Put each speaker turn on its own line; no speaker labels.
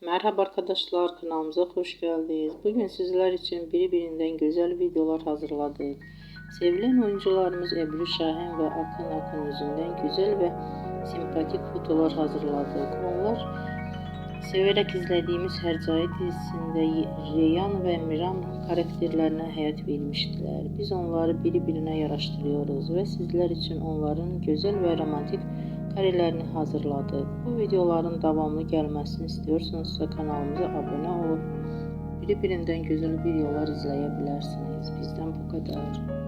Merhaba arkadaşlar, kanalımıza hoş geldiniz. Bugün sizler için birbirinden güzel videolar hazırladık. Sevilen oyuncularımız Ebru Şahin ve Akın Akın yüzünden güzel ve sempatik fotolar hazırladık. Onlar severek izlediğimiz Hercai dizisinde Reyhan ve Miran karakterlerine hayat vermiştiler. Biz onları birbirine yaraştırıyoruz ve sizler için onların güzel ve romantik karelerini hazırladık. Bu videoların devamlı gelmesini istiyorsanızsa kanalımıza abone olup birbirinden güzel videolar izleyebilirsiniz. Bizden bu kadar.